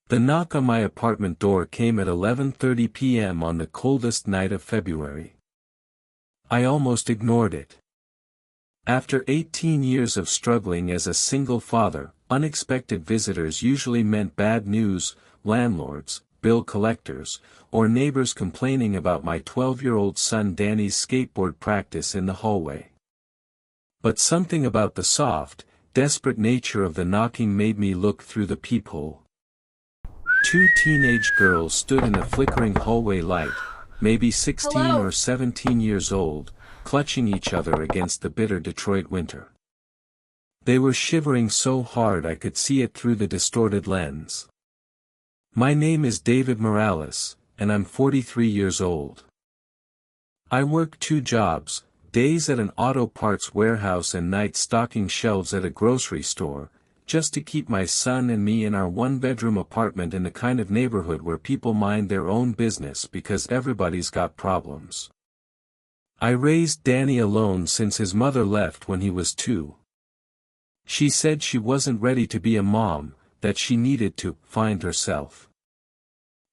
The knock on my apartment door came at 11:30 p.m. on the coldest night of February. I almost ignored it. After 18 years of struggling as a single father, unexpected visitors usually meant bad news: landlords, bill collectors, or neighbors complaining about my 12-year-old son Danny's skateboard practice in the hallway. But something about the soft, desperate nature of the knocking made me look through the peephole. Two teenage girls stood in the flickering hallway light, maybe 16 Hello? or 17 years old, clutching each other against the bitter Detroit winter. They were shivering so hard I could see it through the distorted lens. My name is David Morales, and I'm 43 years old. I work 2 jobs, days at an auto parts warehouse and nights stocking shelves at a grocery store, just to keep my son and me in our 1-bedroom apartment in the kind of neighborhood where people mind their own business because everybody's got problems. I raised Danny alone since his mother left when he was 2. She said she wasn't ready to be a mom, that she needed to find herself.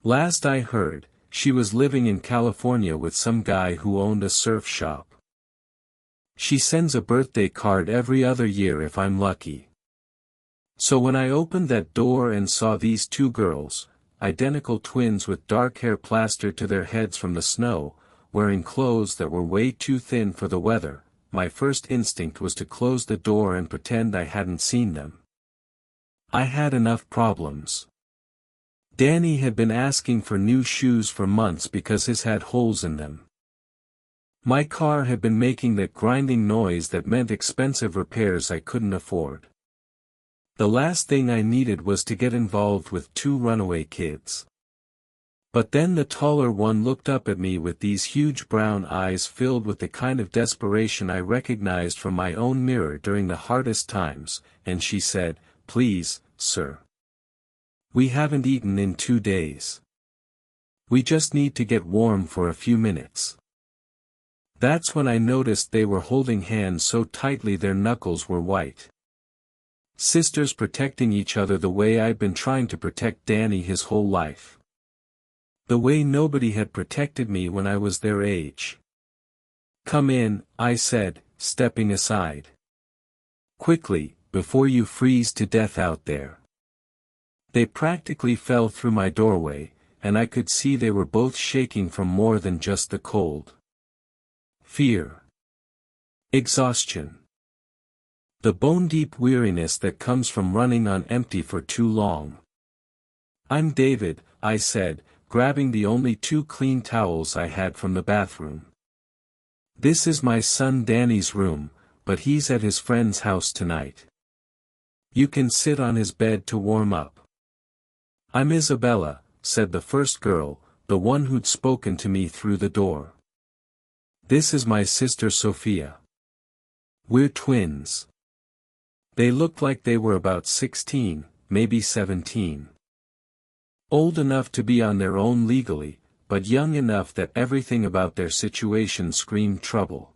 Last I heard, she was living in California with some guy who owned a surf shop. She sends a birthday card every other year if I'm lucky. So when I opened that door and saw these 2 girls, identical twins with dark hair plastered to their heads from the snow, wearing clothes that were way too thin for the weather, my first instinct was to close the door and pretend I hadn't seen them. I had enough problems. Danny had been asking for new shoes for months because his had holes in them. My car had been making that grinding noise that meant expensive repairs I couldn't afford. The last thing I needed was to get involved with 2 runaway kids. But then the taller one looked up at me with these huge brown eyes filled with the kind of desperation I recognized from my own mirror during the hardest times, and she said, "Please, sir. We haven't eaten in 2 days. We just need to get warm for a few minutes." That's when I noticed they were holding hands so tightly their knuckles were white. Sisters protecting each other the way I'd been trying to protect Danny his whole life. The way nobody had protected me when I was their age. "Come in," I said, stepping aside. "Quickly, before you freeze to death out there." They practically fell through my doorway, and I could see they were both shaking from more than just the cold. Fear. Exhaustion. The bone-deep weariness that comes from running on empty for too long. "I'm David," I said, grabbing the only 2 clean towels I had from the bathroom. "This is my son Danny's room, but he's at his friend's house tonight. You can sit on his bed to warm up." "I'm Isabella," said the first girl, the one who'd spoken to me through the door. "This is my sister Sophia. We're twins." They looked like they were about 16, maybe 17. Old enough to be on their own legally, but young enough that everything about their situation screamed trouble.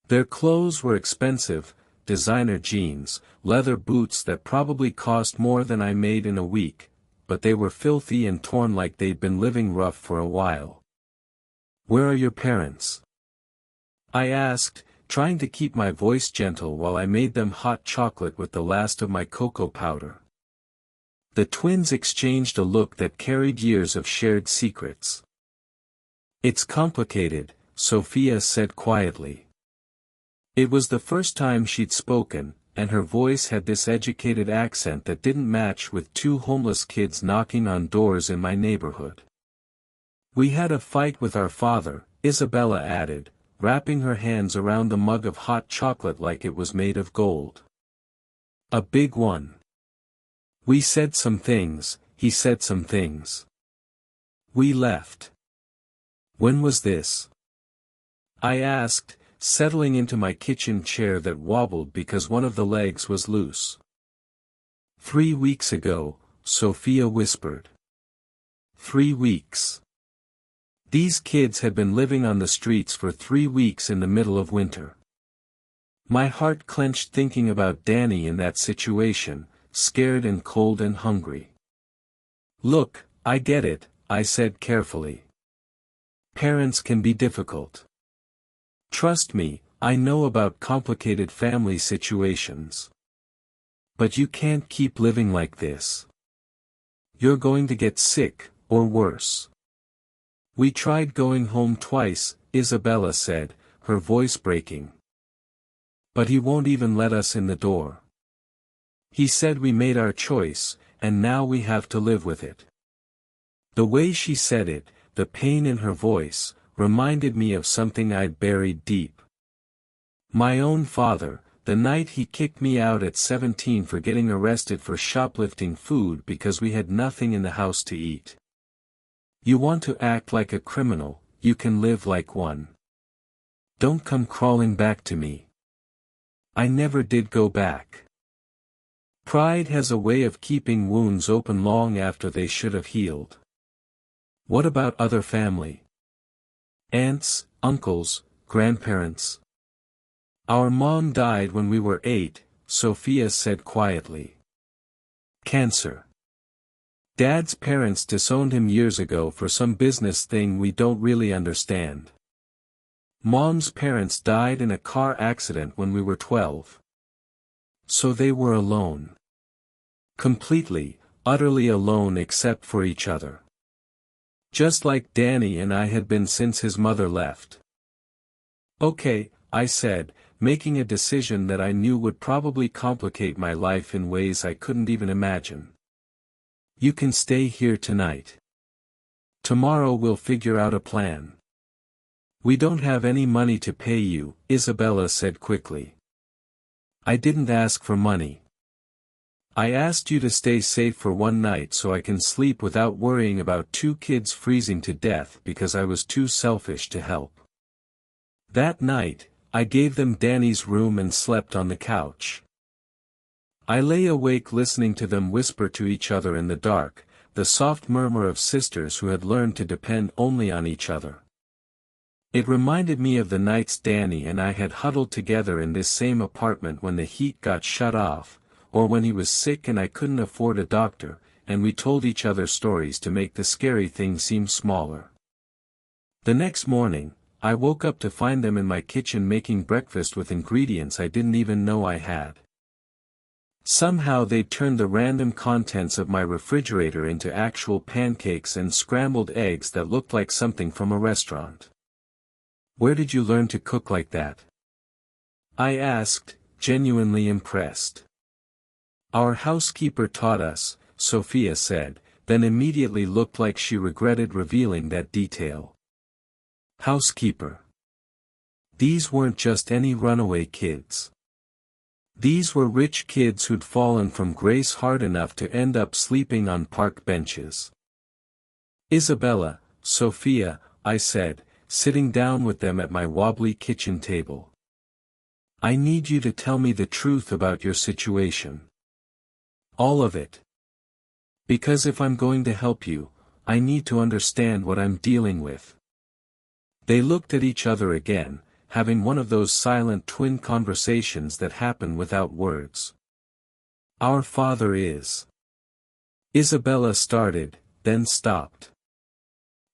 Their clothes were expensive, designer jeans, leather boots that probably cost more than I made in a week, but they were filthy and torn like they'd been living rough for a while. "Where are your parents?" I asked, trying to keep my voice gentle while I made them hot chocolate with the last of my cocoa powder. The twins exchanged a look that carried years of shared secrets. "It's complicated," Sophia said quietly. It was the first time she'd spoken, and her voice had this educated accent that didn't match with 2 homeless kids knocking on doors in my neighborhood. "We had a fight with our father," Isabella added, wrapping her hands around the mug of hot chocolate like it was made of gold. "A big one. We said some things, he said some things. We left." "When was this?" I asked, settling into my kitchen chair that wobbled because one of the legs was loose. "3 weeks ago," Sophia whispered. 3 weeks. These kids had been living on the streets for 3 weeks in the middle of winter. My heart clenched thinking about Danny in that situation, scared and cold and hungry. Look, I get it, I said carefully. Parents can be difficult. Trust me, I know about complicated family situations. But you can't keep living like this. You're going to get sick, or worse. We tried going home twice, Isabella said, her voice breaking. But he won't even let us in the door. He said we made our choice, and now we have to live with it. The way she said it, the pain in her voice, reminded me of something I'd buried deep. My own father, the night he kicked me out at 17 for getting arrested for shoplifting food because we had nothing in the house to eat. You want to act like a criminal, you can live like one. Don't come crawling back to me. I never did go back. Pride has a way of keeping wounds open long after they should have healed. What about other family? Aunts, uncles, grandparents? Our mom died when we were 8, Sophia said quietly. Cancer. Dad's parents disowned him years ago for some business thing we don't really understand. Mom's parents died in a car accident when we were 12. So they were alone. Completely, utterly alone except for each other. Just like Danny and I had been since his mother left. Okay, I said, making a decision that I knew would probably complicate my life in ways I couldn't even imagine. You can stay here tonight. Tomorrow we'll figure out a plan. We don't have any money to pay you, Isabella said quickly. I didn't ask for money. I asked you to stay safe for one night so I can sleep without worrying about 2 kids freezing to death because I was too selfish to help. That night, I gave them Danny's room and slept on the couch. I lay awake listening to them whisper to each other in the dark, the soft murmur of sisters who had learned to depend only on each other. It reminded me of the nights Danny and I had huddled together in this same apartment when the heat got shut off, or when he was sick and I couldn't afford a doctor, and we told each other stories to make the scary thing seem smaller. The next morning, I woke up to find them in my kitchen making breakfast with ingredients I didn't even know I had. Somehow they'd turned the random contents of my refrigerator into actual pancakes and scrambled eggs that looked like something from a restaurant. Where did you learn to cook like that? I asked, genuinely impressed. Our housekeeper taught us, Sophia said, then immediately looked like she regretted revealing that detail. Housekeeper. These weren't just any runaway kids. These were rich kids who'd fallen from grace hard enough to end up sleeping on park benches. Isabella, Sophia, I said, sitting down with them at my wobbly kitchen table. I need you to tell me the truth about your situation. All of it. Because if I'm going to help you, I need to understand what I'm dealing with. They looked at each other again, having one of those silent twin conversations that happen without words. Our father is. Isabella started, then stopped.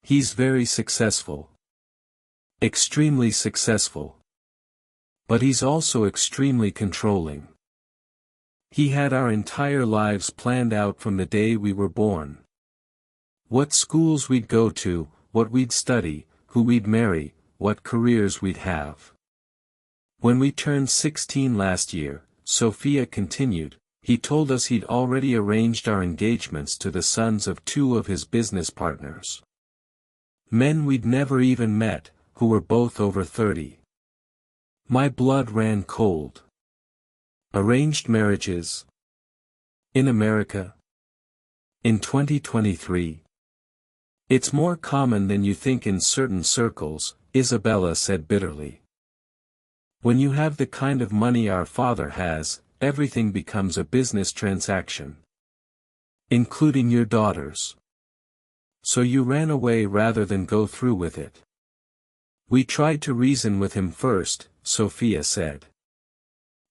He's very successful. Extremely successful. But he's also extremely controlling. He had our entire lives planned out from the day we were born. What schools we'd go to, what we'd study, who we'd marry, what careers we'd have. When we turned 16 last year, Sophia continued, he told us he'd already arranged our engagements to the sons of 2 of his business partners. Men we'd never even met, who were both over 30. My blood ran cold. Arranged marriages? In America? In 2023? It's more common than you think in certain circles, Isabella said bitterly. When you have the kind of money our father has, everything becomes a business transaction. Including your daughters. So you ran away rather than go through with it. We tried to reason with him first, Sophia said.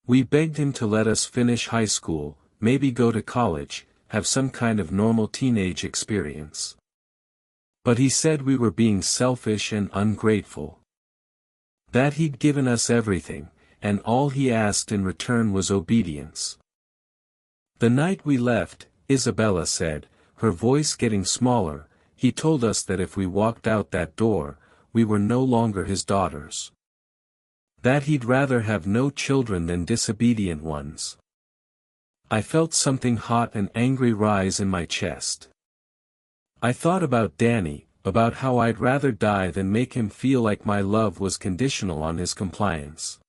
We begged him to let us finish high school, maybe go to college, have some kind of normal teenage experience. But he said we were being selfish and ungrateful. That he'd given us everything, and all he asked in return was obedience. The night we left, Isabella said, her voice getting smaller, he told us that if we walked out that door, we were no longer his daughters. That he'd rather have no children than disobedient ones. I felt something hot and angry rise in my chest. I thought about Danny, about how I'd rather die than make him feel like my love was conditional on his compliance.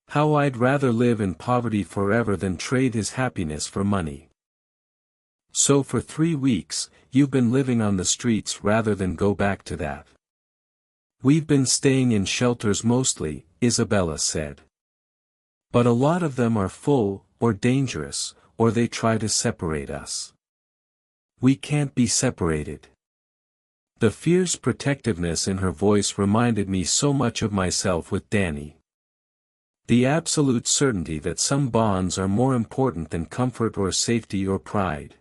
How I'd rather live in poverty forever than trade his happiness for money. So for 3 weeks, you've been living on the streets rather than go back to that. We've been staying in shelters mostly, Isabella said. But a lot of them are full, or dangerous, or they try to separate us. We can't be separated. The fierce protectiveness in her voice reminded me so much of myself with Danny. The absolute certainty that some bonds are more important than comfort or safety or pride.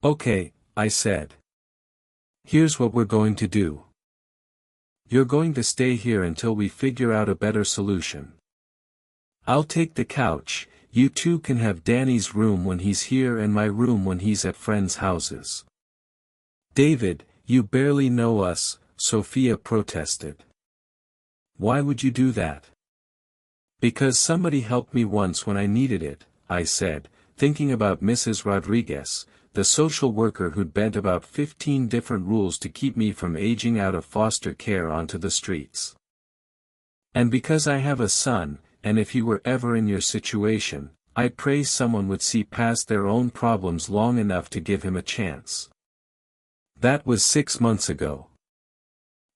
Okay, I said. Here's what we're going to do. You're going to stay here until we figure out a better solution. I'll take the couch, you two can have Danny's room when he's here and my room when he's at friends' houses. David, you barely know us, Sophia protested. Why would you do that? Because somebody helped me once when I needed it, I said, thinking about Mrs. Rodriguez, the social worker who'd bent about 15 different rules to keep me from aging out of foster care onto the streets. And because I have a son, and if he were ever in your situation, I pray someone would see past their own problems long enough to give him a chance. That was 6 months ago.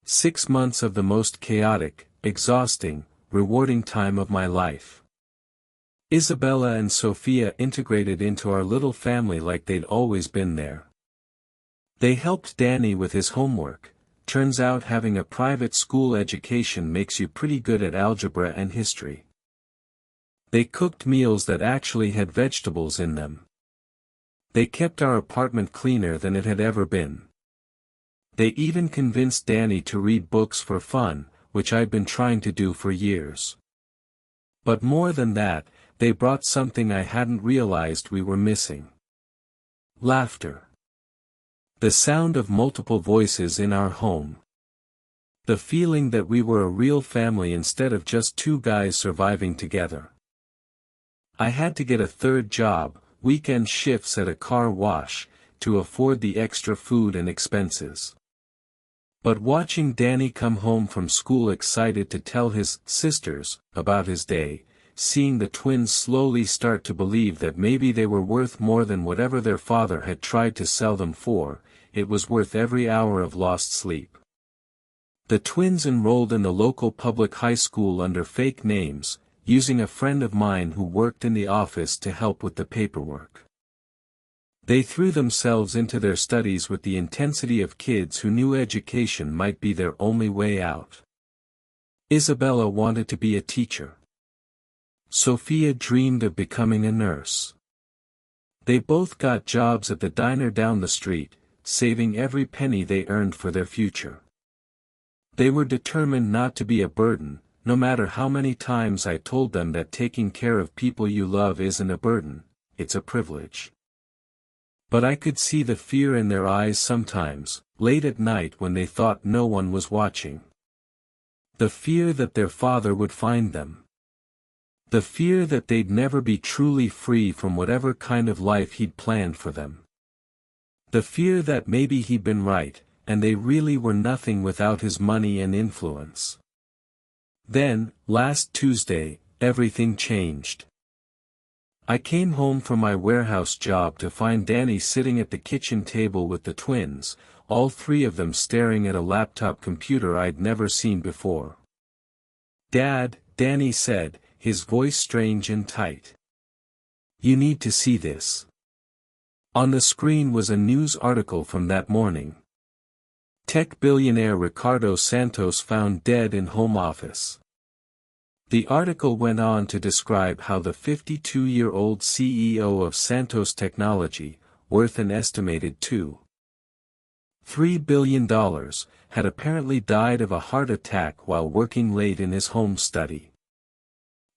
6 months of the most chaotic, exhausting, rewarding time of my life. Isabella and Sophia integrated into our little family like they'd always been there. They helped Danny with his homework. Turns out having a private school education makes you pretty good at algebra and history. They cooked meals that actually had vegetables in them. They kept our apartment cleaner than it had ever been. They even convinced Danny to read books for fun, which I'd been trying to do for years. But more than that, they brought something I hadn't realized we were missing. Laughter. The sound of multiple voices in our home. The feeling that we were a real family instead of just 2 guys surviving together. I had to get a 3rd job, weekend shifts at a car wash, to afford the extra food and expenses. But watching Danny come home from school excited to tell his sisters about his day, seeing the twins slowly start to believe that maybe they were worth more than whatever their father had tried to sell them for, it was worth every hour of lost sleep. The twins enrolled in the local public high school under fake names, using a friend of mine who worked in the office to help with the paperwork. They threw themselves into their studies with the intensity of kids who knew education might be their only way out. Isabella wanted to be a teacher. Sophia dreamed of becoming a nurse. They both got jobs at the diner down the street, saving every penny they earned for their future. They were determined not to be a burden, no matter how many times I told them that taking care of people you love isn't a burden, it's a privilege. But I could see the fear in their eyes sometimes, late at night when they thought no one was watching. The fear that their father would find them. The fear that they'd never be truly free from whatever kind of life he'd planned for them. The fear that maybe he'd been right, and they really were nothing without his money and influence. Then, last Tuesday, everything changed. I came home from my warehouse job to find Danny sitting at the kitchen table with the twins, all 3 of them staring at a laptop computer I'd never seen before. "Dad," Danny said, his voice strange and tight. "You need to see this." On the screen was a news article from that morning. Tech billionaire Ricardo Santos found dead in home office. The article went on to describe how the 52-year-old CEO of Santos Technology, worth an estimated $2.3 billion, had apparently died of a heart attack while working late in his home study.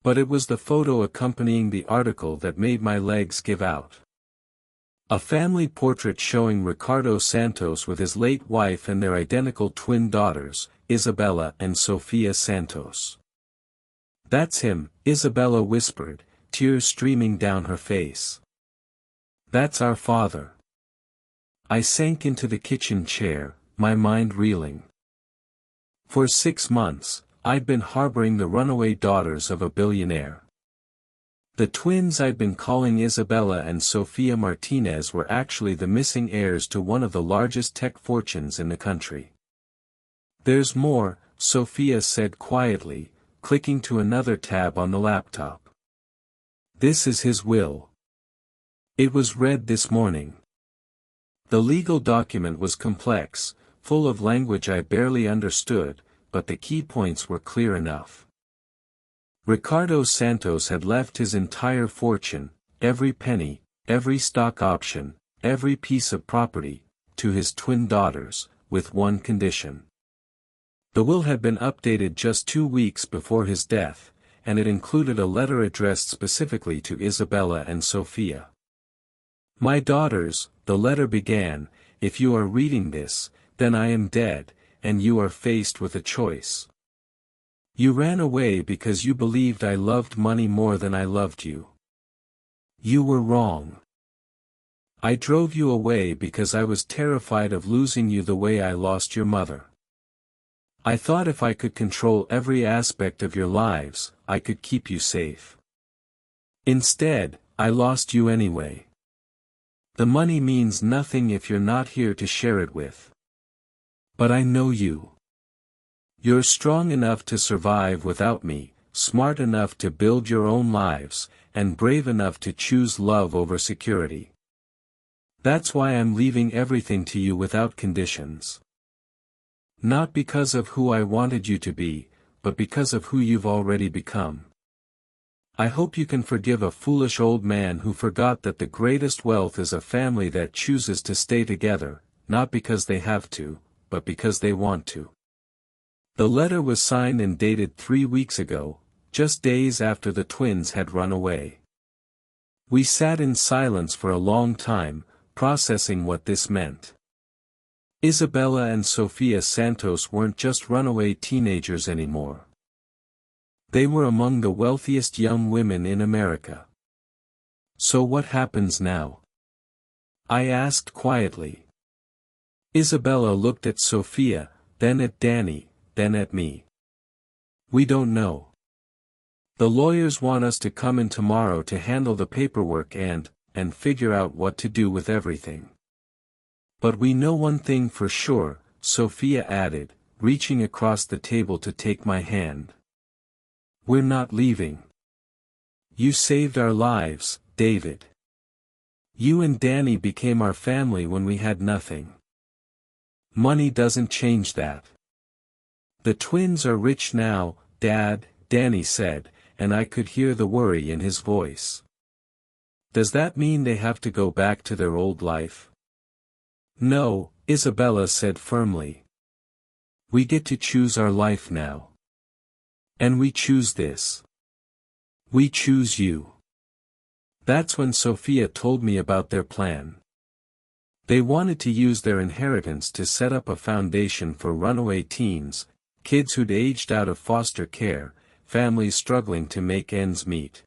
But it was the photo accompanying the article that made my legs give out. A family portrait showing Ricardo Santos with his late wife and their identical twin daughters, Isabella and Sophia Santos. "That's him," Isabella whispered, tears streaming down her face. "That's our father." I sank into the kitchen chair, my mind reeling. For 6 months, I'd been harboring the runaway daughters of a billionaire. The twins I'd been calling Isabella and Sophia Martinez were actually the missing heirs to one of the largest tech fortunes in the country. "There's more," Sophia said quietly, clicking to another tab on the laptop. "This is his will. It was read this morning." The legal document was complex, full of language I barely understood, but the key points were clear enough. Ricardo Santos had left his entire fortune, every penny, every stock option, every piece of property, to his twin daughters, with one condition. The will had been updated just 2 weeks before his death, and it included a letter addressed specifically to Isabella and Sophia. "My daughters," the letter began, "if you are reading this, then I am dead, and you are faced with a choice. You ran away because you believed I loved money more than I loved you. You were wrong. I drove you away because I was terrified of losing you the way I lost your mother. I thought if I could control every aspect of your lives, I could keep you safe. Instead, I lost you anyway. The money means nothing if you're not here to share it with. But I know you. You're strong enough to survive without me, smart enough to build your own lives, and brave enough to choose love over security. That's why I'm leaving everything to you without conditions. Not because of who I wanted you to be, but because of who you've already become. I hope you can forgive a foolish old man who forgot that the greatest wealth is a family that chooses to stay together, not because they have to, but because they want to." The letter was signed and dated 3 weeks ago, just days after the twins had run away. We sat in silence for a long time, processing what this meant. Isabella and Sophia Santos weren't just runaway teenagers anymore. They were among the wealthiest young women in America. "So what happens now?" I asked quietly. Isabella looked at Sophia, then at Danny, then at me. "We don't know. The lawyers want us to come in tomorrow to handle the paperwork and figure out what to do with everything. But we know one thing for sure," Sophia added, reaching across the table to take my hand. "We're not leaving. You saved our lives, David. You and Danny became our family when we had nothing. Money doesn't change that. The twins are rich now, Dad," Danny said, and I could hear the worry in his voice. "Does that mean they have to go back to their old life?" "No," Isabella said firmly. "We get to choose our life now. And we choose this. We choose you." That's when Sophia told me about their plan. They wanted to use their inheritance to set up a foundation for runaway teens, kids who'd aged out of foster care, families struggling to make ends meet.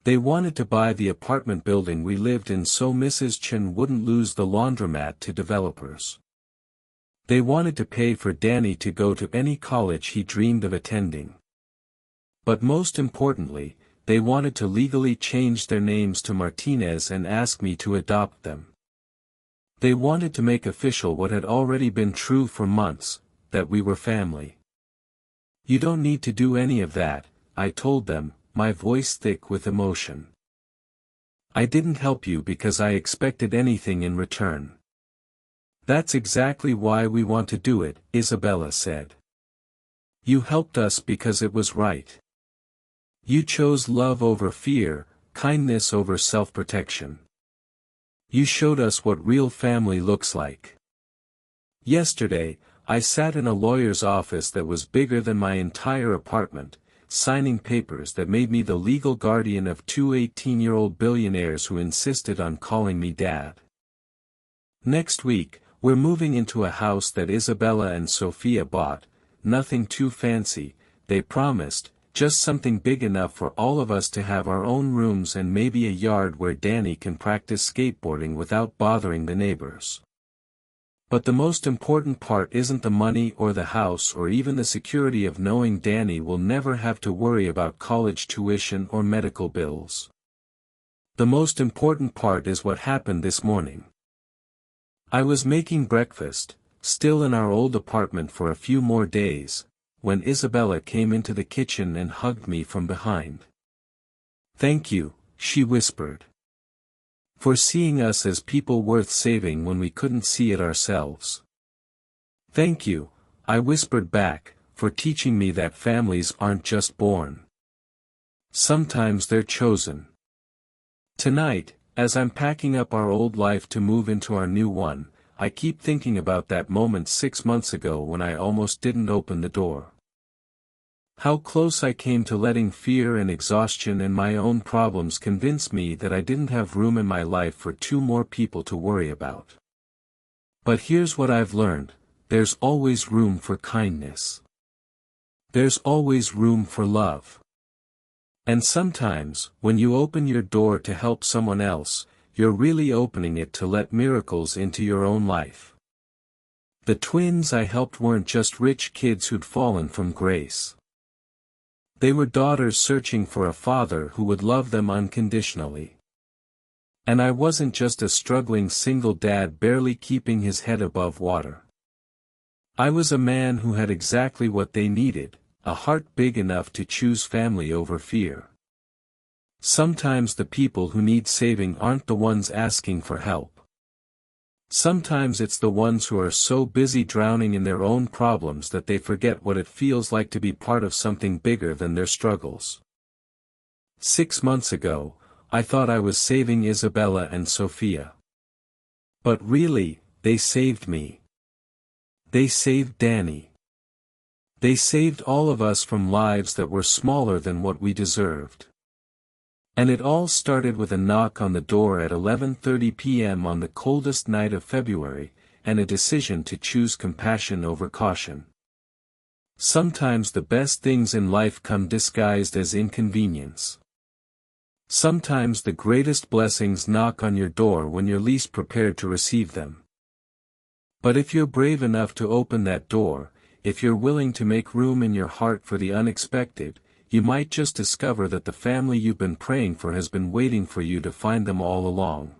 They wanted to buy the apartment building we lived in so Mrs. Chen wouldn't lose the laundromat to developers. They wanted to pay for Danny to go to any college he dreamed of attending. But most importantly, they wanted to legally change their names to Martinez and ask me to adopt them. They wanted to make official what had already been true for months, that we were family. "You don't need to do any of that," I told them, my voice thick with emotion. "I didn't help you because I expected anything in return." "That's exactly why we want to do it," Isabella said. You helped us because it was right. You chose love over fear, kindness over self-protection. You showed us what real family looks like. Yesterday, I sat in a lawyer's office that was bigger than my entire apartment, signing papers that made me the legal guardian of two 18-year-old billionaires who insisted on calling me Dad. Next week, we're moving into a house that Isabella and Sophia bought, nothing too fancy, they promised, just something big enough for all of us to have our own rooms and maybe a yard where Danny can practice skateboarding without bothering the neighbors. But the most important part isn't the money or the house or even the security of knowing Danny will never have to worry about college tuition or medical bills. The most important part is what happened this morning. I was making breakfast, still in our old apartment for a few more days, when Isabella came into the kitchen and hugged me from behind. "Thank you," she whispered. "For seeing us as people worth saving when we couldn't see it ourselves." "Thank you," I whispered back, "for teaching me that families aren't just born. Sometimes they're chosen." Tonight, as I'm packing up our old life to move into our new one, I keep thinking about that moment 6 months ago when I almost didn't open the door. How close I came to letting fear and exhaustion and my own problems convince me that I didn't have room in my life for 2 more people to worry about. But here's what I've learned: there's always room for kindness. There's always room for love. And sometimes, when you open your door to help someone else, you're really opening it to let miracles into your own life. The twins I helped weren't just rich kids who'd fallen from grace. They were daughters searching for a father who would love them unconditionally. And I wasn't just a struggling single dad barely keeping his head above water. I was a man who had exactly what they needed, a heart big enough to choose family over fear. Sometimes the people who need saving aren't the ones asking for help. Sometimes it's the ones who are so busy drowning in their own problems that they forget what it feels like to be part of something bigger than their struggles. 6 months ago, I thought I was saving Isabella and Sophia. But really, they saved me. They saved Danny. They saved all of us from lives that were smaller than what we deserved. And it all started with a knock on the door at 11:30 p.m. on the coldest night of February, and a decision to choose compassion over caution. Sometimes the best things in life come disguised as inconvenience. Sometimes the greatest blessings knock on your door when you're least prepared to receive them. But if you're brave enough to open that door, if you're willing to make room in your heart for the unexpected, you might just discover that the family you've been praying for has been waiting for you to find them all along.